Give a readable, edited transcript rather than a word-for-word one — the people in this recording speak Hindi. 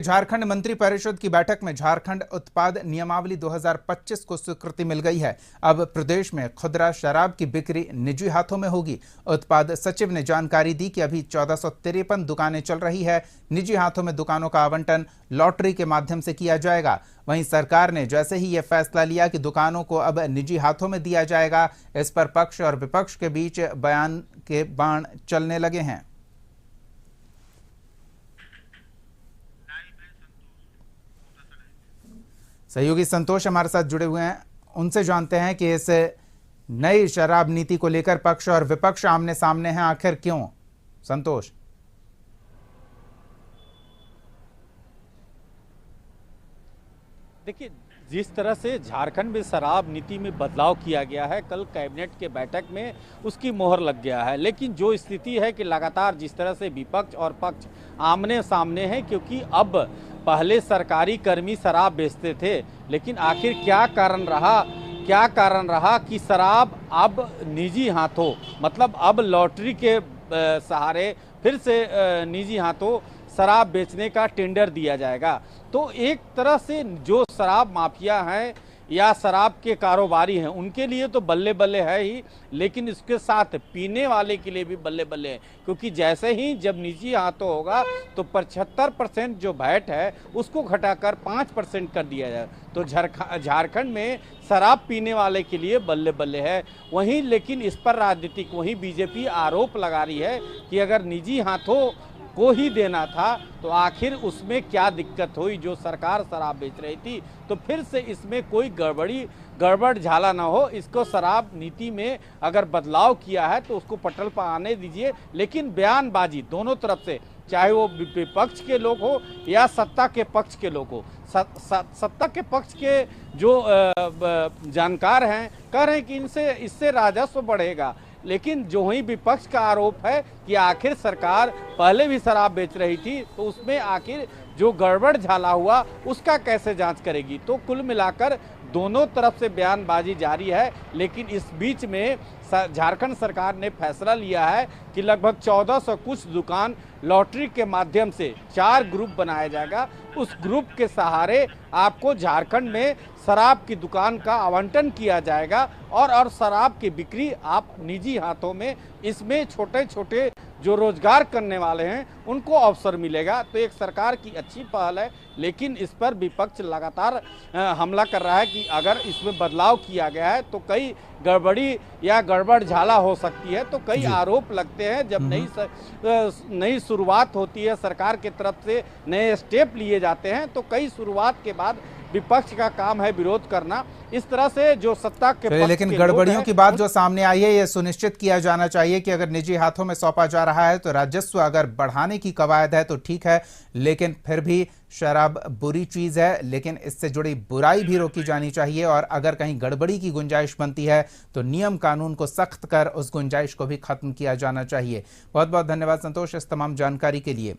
झारखंड मंत्रिपरिषद की बैठक में झारखंड उत्पाद नियमावली 2025 को स्वीकृति मिल गई है। अब प्रदेश में खुदरा शराब की बिक्री निजी हाथों में होगी। उत्पाद सचिव ने जानकारी दी कि अभी 1453 दुकानें चल रही है। निजी हाथों में दुकानों का आवंटन लॉटरी के माध्यम से किया जाएगा। वहीं सरकार ने जैसे ही यह फैसला लिया कि दुकानों को अब निजी हाथों में दिया जाएगा, इस पर पक्ष और विपक्ष के बीच बयान के बाण चलने लगे हैं। सहयोगी संतोष हमारे साथ जुड़े हुए हैं, उनसे जानते हैं कि इस नई शराब नीति को लेकर पक्ष और विपक्ष आमने सामने हैं, आखिर क्यों? संतोष, देखिए, जिस तरह से झारखंड में शराब नीति में बदलाव किया गया है, कल कैबिनेट के बैठक में उसकी मोहर लग गया है। लेकिन जो स्थिति है कि लगातार जिस तरह से विपक्ष और पक्ष आमने सामने हैं, क्योंकि अब पहले सरकारी कर्मी शराब बेचते थे, लेकिन आखिर क्या कारण रहा कि शराब अब निजी हाथों, मतलब अब लॉटरी के सहारे फिर से निजी हाथों शराब बेचने का टेंडर दिया जाएगा। तो एक तरह से जो शराब माफिया हैं या शराब के कारोबारी हैं, उनके लिए तो बल्ले बल्ले है ही, लेकिन इसके साथ पीने वाले के लिए भी बल्ले बल्ले है, क्योंकि जैसे ही जब निजी हाथों होगा तो 75% जो वैट है उसको घटाकर 5% कर दिया जाए। तो झारखंड में शराब पीने वाले के लिए बल्ले बल्ले है। वहीं लेकिन इस पर राजनीतिक वहीं बीजेपी आरोप लगा रही है कि अगर निजी हाथों को ही देना था तो आखिर उसमें क्या दिक्कत हुई, जो सरकार शराब बेच रही थी, तो फिर से इसमें कोई गड़बड़ झाला ना हो। इसको शराब नीति में अगर बदलाव किया है तो उसको पटल पर आने दीजिए। लेकिन बयानबाजी दोनों तरफ से, चाहे वो विपक्ष के लोग हो या सत्ता के पक्ष के लोग हो, सत्ता के पक्ष के जो जानकार हैं कह रहे हैं कि इससे राजस्व बढ़ेगा, लेकिन जो ही विपक्ष का आरोप है कि आखिर सरकार पहले भी शराब बेच रही थी, तो उसमें आखिर जो गड़बड़ झाला हुआ उसका कैसे जांच करेगी। तो कुल मिलाकर दोनों तरफ से बयानबाजी जारी है। लेकिन इस बीच में झारखंड सरकार ने फैसला लिया है कि लगभग 1400 कुछ दुकान लॉटरी के माध्यम से 4 ग्रुप बनाया जाएगा। उस ग्रुप के सहारे आपको झारखंड में शराब की दुकान का आवंटन किया जाएगा और शराब की बिक्री आप निजी हाथों में, इसमें छोटे छोटे जो रोजगार करने वाले हैं उनको अवसर मिलेगा। तो एक सरकार की अच्छी पहल है, लेकिन इस पर विपक्ष लगातार हमला कर रहा है कि अगर इसमें बदलाव किया गया है तो कई गड़बड़ी या गड़बड़ झाला हो सकती है। तो कई आरोप लगते हैं, जब नई शुरुआत होती है, सरकार की तरफ से नए स्टेप लिए जाते हैं, तो कई शुरुआत के बाद विपक्ष का काम है विरोध करना। इस तरह से जो सत्ता के लेकिन गड़बड़ियों की बात जो सामने आई है, यह सुनिश्चित किया जाना चाहिए कि अगर निजी हाथों में सौंपा जा रहा है तो राजस्व अगर बढ़ाने की कवायद है तो ठीक है, लेकिन फिर भी शराब बुरी चीज है, लेकिन इससे जुड़ी बुराई भी रोकी जानी चाहिए। और अगर कहीं गड़बड़ी की गुंजाइश बनती है तो नियम कानून को सख्त कर उस गुंजाइश को भी खत्म किया जाना चाहिए। बहुत बहुत धन्यवाद संतोष इस तमाम जानकारी के लिए।